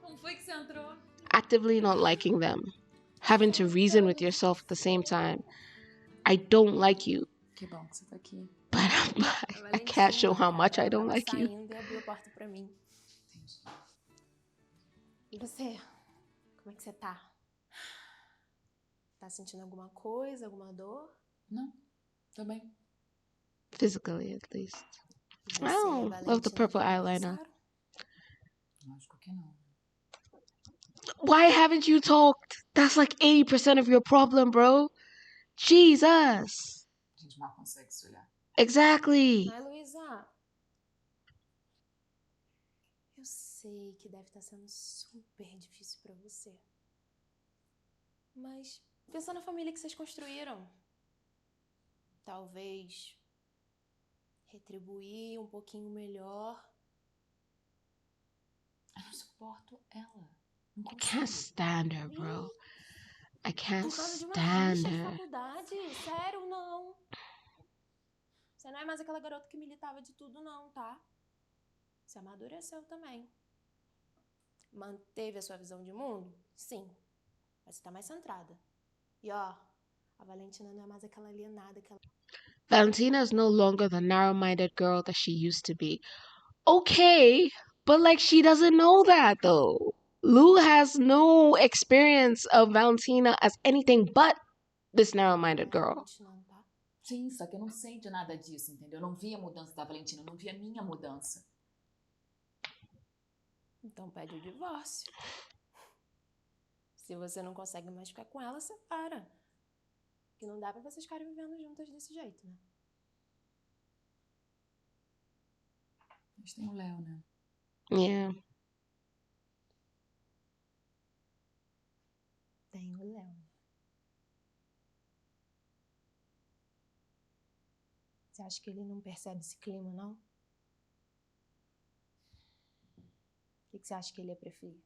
C: Como foi que você entrou?
A: actively not liking them, having to reason with yourself at the same time. I don't like you,
G: Que bom que você tá aqui.
A: but I can't show how much I don't
H: Ela
A: like
H: tava
A: you.
H: saindo e abriu a porta pra mim. E você? Como é que você tá? Tá sentindo alguma coisa, alguma dor?
G: Não, tô bem.
A: Physically, at least.
H: E você,
A: Oh, love the
H: Valentina,
A: purple
H: já
A: eyeliner.
H: conversaram?
G: Lógico que não.
A: Why haven't you talked? That's like 80% of your problem, bro. Jesus.
G: A gente mal consegue se olhar.
A: Exactly.
H: Ai, Luísa. Eu sei que deve estar sendo super difícil pra você. Mas pensa na família que vocês construíram. Talvez retribuir um pouquinho melhor.
G: Eu não suporto ela. Não
A: I
G: consigo.
A: can't stand her, bro. I can't
H: Por causa de uma
A: stand
H: rixa de
A: her.
H: faculdade? Sério, não. Você não é mais aquela garota que militava de tudo, não, tá? Você amadureceu também. Manteve a sua visão de mundo? Sim. Mas você tá mais centrada. E ó, a Valentina não é mais aquela alienada que ela...
A: Valentina is no longer the narrow-minded girl that she used to be. Okay, but like she doesn't know that though. Lou has no experience of Valentina as anything but this narrow-minded girl.
H: Não, tá?
G: Sim, só que eu não sei de nada disso, entendeu? Eu não vi a mudança da Valentina, eu não vi a minha mudança.
H: Então pede o divórcio. Se você não consegue mais ficar com ela, separa. Que não dá pra vocês ficarem vivendo juntas desse jeito, né?
G: A gente tem o Léo, né?
A: Yeah.
H: Tem o Léo. Você acha que ele não percebe esse clima, não? O que você acha que ele ia preferir?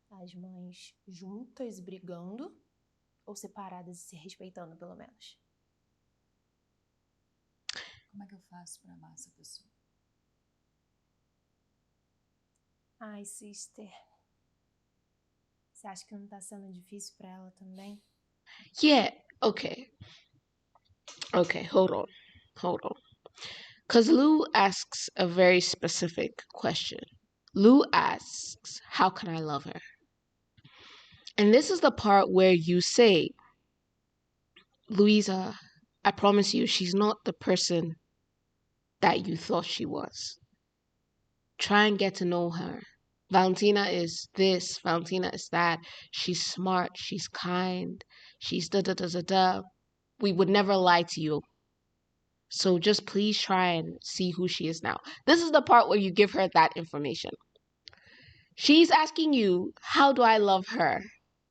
H: As mães juntas brigando ou separadas e se respeitando, pelo menos?
G: Como é que eu faço pra amar essa pessoa?
H: Ai, sister. Você acha que não tá sendo difícil pra ela também?
A: Yeah, okay. Okay, hold on. Because Lou asks a very specific question. Lou asks, how can I love her? And this is the part where you say, Louisa, I promise you, she's not the person that you thought she was. Try and get to know her. Valentina is this, Valentina is that. She's smart, she's kind, she's da-da-da-da-da. We would never lie to you. So just please try and see who she is now. This is the part where you give her that information. She's asking you, how do I love her?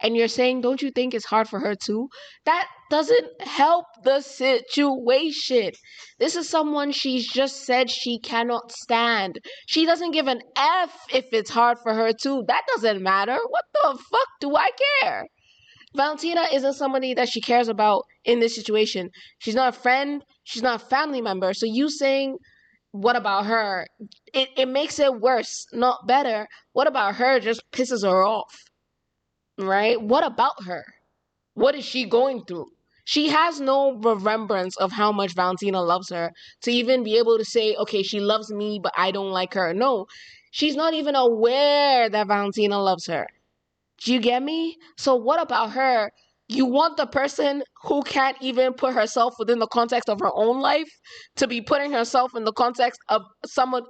A: And you're saying, don't you think it's hard for her too? That doesn't help the situation. This is someone she's just said she cannot stand. She doesn't give an F if it's hard for her too. That doesn't matter. What the fuck do I care? Valentina isn't somebody that she cares about in this situation. She's not a friend. She's not a family member. So you saying, what about her? It makes it worse, not better. What about her just pisses her off, right? What about her? What is she going through? She has no remembrance of how much Valentina loves her to even be able to say, okay, she loves me, but I don't like her. No, she's not even aware that Valentina loves her. Do you get me? So what about her? You want the person who can't even put herself within the context of her own life to be putting herself in the context of someone,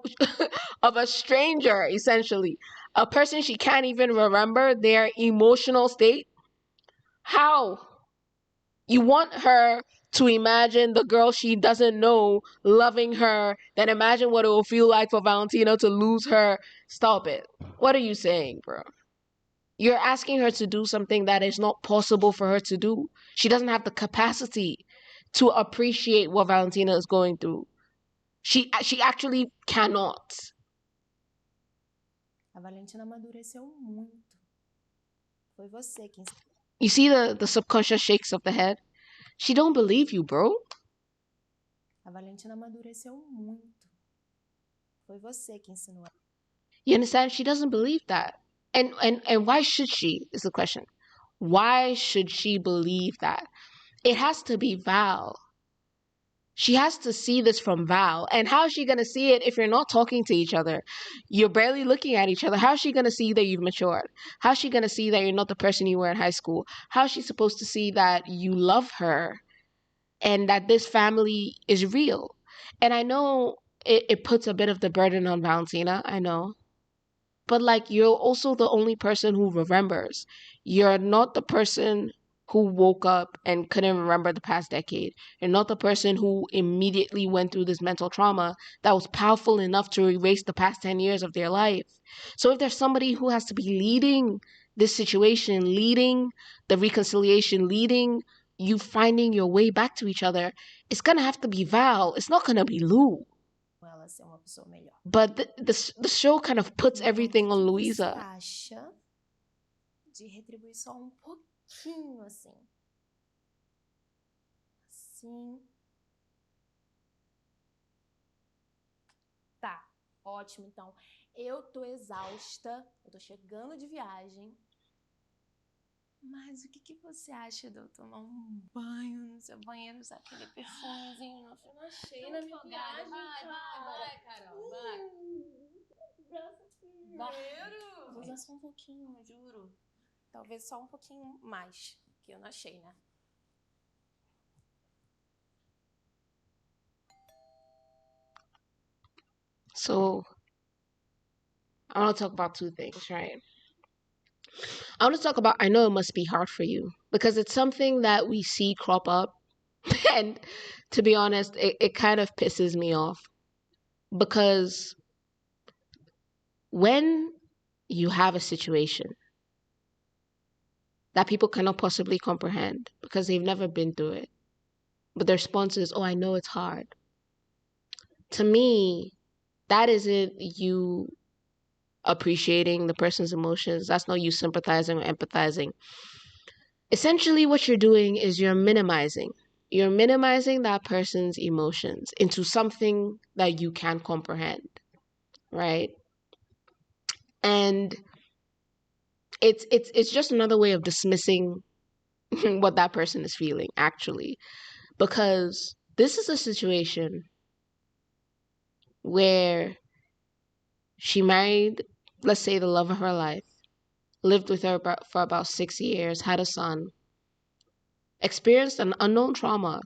A: of a stranger, essentially. A person she can't even remember their emotional state. How? You want her to imagine the girl she doesn't know loving her, then imagine what it will feel like for Valentina to lose her. Stop it. What are you saying, bro? You're asking her to do something that is not possible for her to do. She doesn't have the capacity to appreciate what Valentina is going through. She actually cannot.
B: A Valentina amadureceu muito. Foi você quem...
A: You see the subconscious shakes of the head? She don't believe you, bro.
B: A Valentina amadureceu muito. Foi você que ensinou ela.
A: You understand? She doesn't believe that. And why should she, is the question. Why should she believe that? It has to be Val. She has to see this from Val. And how is she going to see it if you're not talking to each other? You're barely looking at each other. How is she going to see that you've matured? How is she going to see that you're not the person you were in high school? How is she supposed to see that you love her and that this family is real? And I know it puts a bit of the burden on Valentina. I know. But like, you're also the only person who remembers. You're not the person who woke up and couldn't remember the past decade. You're not the person who immediately went through this mental trauma that was powerful enough to erase the past 10 years of their life. So if there's somebody who has to be leading this situation, leading the reconciliation, leading you finding your way back to each other, it's gonna have to be Val. It's not gonna be Lou.
B: Ela ser uma pessoa melhor.
A: But the show kind of puts everything on Luisa.
B: O que você acha de retribuir só um pouquinho assim? Assim. Tá, ótimo. Então, eu tô exausta, eu tô chegando de viagem. Mas o que você acha de eu tomar um banho no seu banheiro, usar aquele perfumezinho no final? Achei na minha viagem,
H: Vai, Carol, vai.
B: Brasileiro! Vou usar só um pouquinho, juro. Talvez só um pouquinho mais, que eu não achei, né?
A: So I want to talk about two things, right? I want to talk about, I know it must be hard for you because it's something that we see crop up. And to be honest, it kind of pisses me off because when you have a situation that people cannot possibly comprehend because they've never been through it, but their response is, oh, I know it's hard. To me, that isn't you appreciating the person's emotions. That's not you sympathizing or empathizing. Essentially, what you're doing is you're minimizing. You're minimizing that person's emotions into something that you can comprehend, right? And it's just another way of dismissing what that person is feeling, actually, because this is a situation where she married, let's say, the love of her life, lived with her for about 6 years, had a son, experienced an unknown trauma,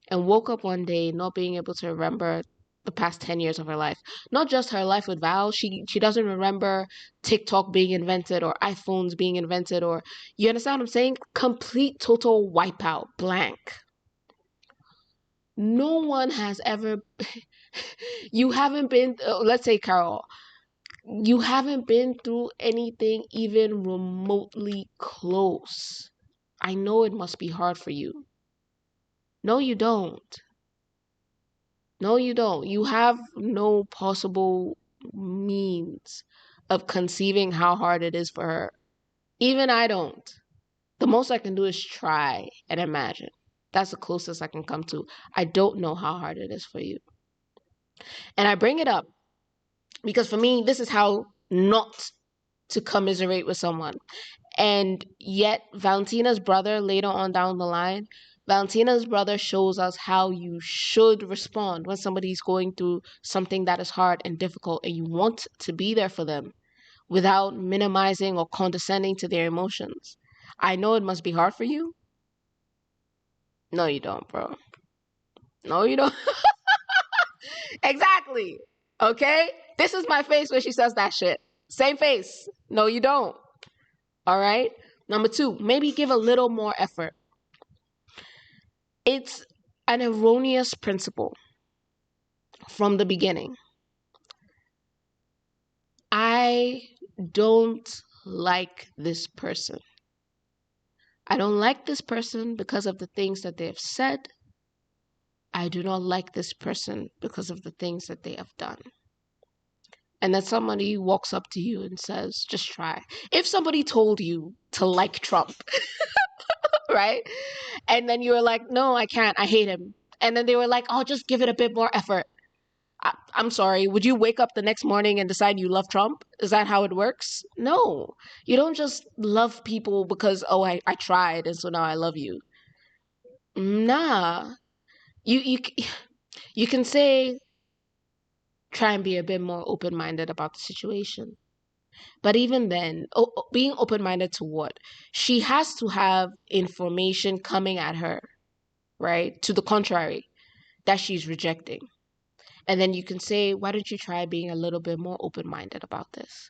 A: and woke up one day not being able to remember the past 10 years of her life. Not just her life with Val. She doesn't remember TikTok being invented or iPhones being invented, or, you understand what I'm saying? Complete, total wipeout, blank. No one has ever, you haven't been, let's say Carol, you haven't been through anything even remotely close. I know it must be hard for you. No, you don't. No, you don't. You have no possible means of conceiving how hard it is for her. Even I don't. The most I can do is try and imagine. That's the closest I can come to. I don't know how hard it is for you. And I bring it up because for me, this is how not to commiserate with someone. And yet, Valentina's brother later on down the line Valentina's brother shows us how you should respond when somebody's going through something that is hard and difficult and you want to be there for them without minimizing or condescending to their emotions. I know it must be hard for you. No, you don't, bro. No, you don't. Exactly. Okay? This is my face when she says that shit. Same face. No, you don't. All right? Number 2, maybe give a little more effort. It's an erroneous principle from the beginning. I don't like this person. I don't like this person because of the things that they have said. I do not like this person because of the things that they have done. And then somebody walks up to you and says, just try. If somebody told you to like Trump, right? And then you were like, no, I can't. I hate him. And then they were like, oh, just give it a bit more effort. I'm sorry. Would you wake up the next morning and decide you love Trump? Is that how it works? No. You don't just love people because, oh, I tried and so now I love you. Nah. You you can say, try and be a bit more open-minded about the situation. But even then, being open-minded to what? She has to have information coming at her, right? To the contrary, that she's rejecting. And then you can say, why don't you try being a little bit more open-minded about this?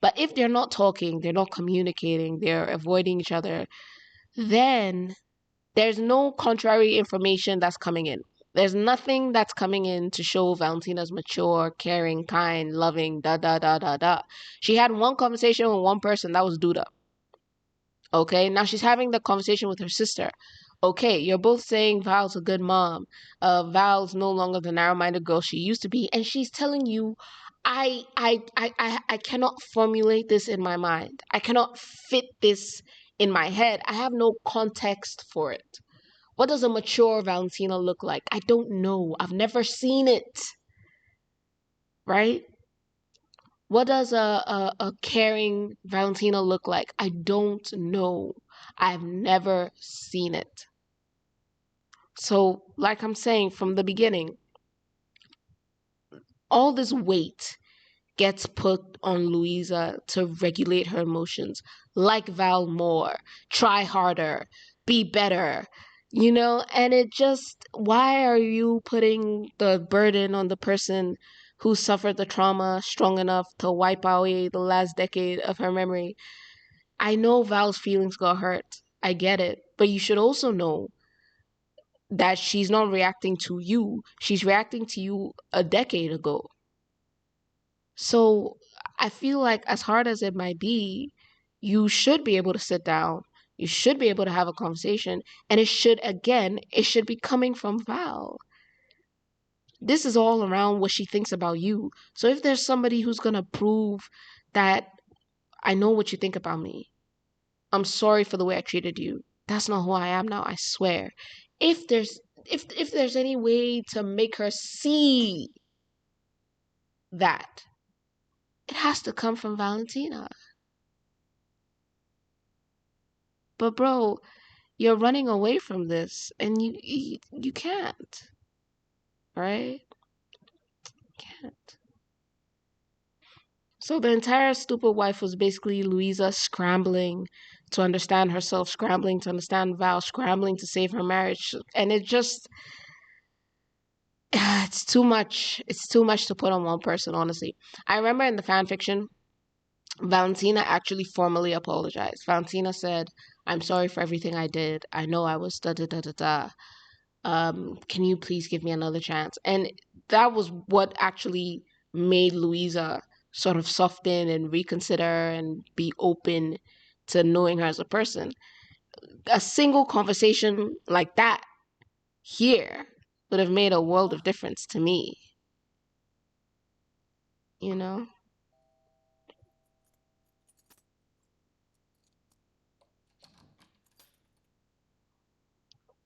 A: But if they're not talking, they're not communicating, they're avoiding each other, then there's no contrary information that's coming in. There's nothing that's coming in to show Valentina's mature, caring, kind, loving, da da da da da. She had one conversation with one person, that was Duda. Okay, now she's having the conversation with her sister. Okay, you're both saying Val's a good mom. Val's no longer the narrow-minded girl she used to be, and she's telling you, I cannot formulate this in my mind. I cannot fit this in my head. I have no context for it. What does a mature Valentina look like? I don't know. I've never seen it. Right? What does a caring Valentina look like? I don't know. I've never seen it. So, like I'm saying from the beginning, all this weight gets put on Louisa to regulate her emotions. Like Val more, try harder, be better, and it just, why are you putting the burden on the person who suffered the trauma strong enough to wipe away the last decade of her memory? I know Val's feelings got hurt. I get it. But you should also know that she's not reacting to you. She's reacting to you a decade ago. So I feel like, as hard as it might be, you should be able to sit down. You should be able to have a conversation. And it should be coming from Val. This is all around what she thinks about you. So if there's somebody who's going to prove that I know what you think about me, I'm sorry for the way I treated you, that's not who I am now, I swear. If there's any way to make her see that, it has to come from Valentina. But bro, you're running away from this, and you can't, right? Can't. So the entire Stupid Wife was basically Louisa scrambling to understand herself, scrambling to understand Val, scrambling to save her marriage, and it just, it's too much. It's too much to put on one person, honestly. I remember in the fan fiction, Valentina actually formally apologized. Valentina said, I'm sorry for everything I did. I know I was da da da da da. Can you please give me another chance? And that was what actually made Louisa sort of soften and reconsider and be open to knowing her as a person. A single conversation like that here would have made a world of difference to me. You know?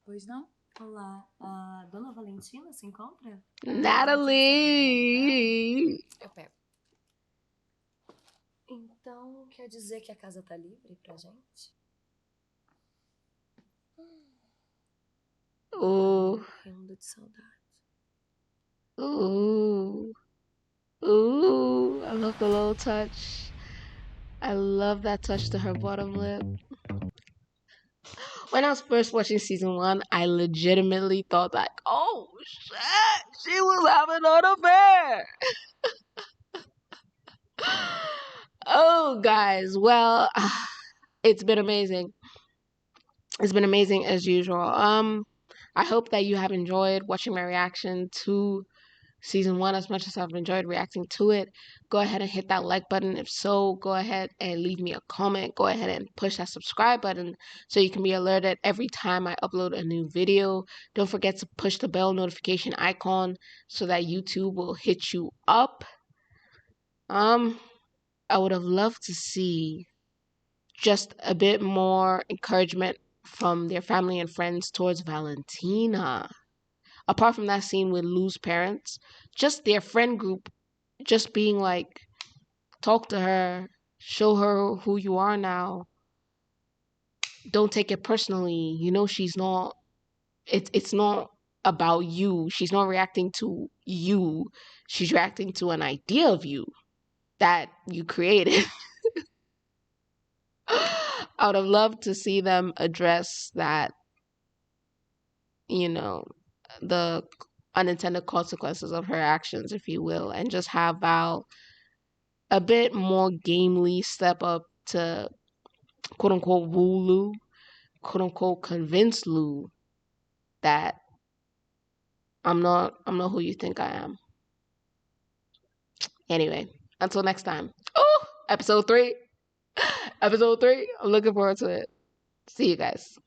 B: Pois não? Olá, a Dona Valentina se encontra?
A: Natalie!
B: Eu pego. Então, quer dizer que a casa tá livre pra gente?
E: morrendo de saudade.
A: Ooh. Ooh. I love the little touch. I love that touch to her bottom lip. When I was first watching season 1, I legitimately thought like, oh shit, she was having an affair. Oh, guys, well, it's been amazing. It's been amazing as usual. I hope that you have enjoyed watching my reaction to season 1 as much as I've enjoyed reacting to it. Go ahead and hit that like button. If so, go ahead and leave me a comment. Go ahead and push that subscribe button so you can be alerted every time I upload a new video. Don't forget to push the bell notification icon so that YouTube will hit you up. I would have loved to see just a bit more encouragement from their family and friends towards Valentina. Apart from that scene with Lou's parents, just their friend group just being like, talk to her, show her who you are now. Don't take it personally. You know she's not it's not about you. She's not reacting to you. She's reacting to an idea of you that you created. I would have loved to see them address that, the unintended consequences of her actions, if you will, and just have Val a bit more gamely step up to quote unquote woo Lou, quote unquote convince Lou that I'm not who you think I am. Anyway, until next time. Oh, episode 3. Episode 3. I'm looking forward to it. See you guys.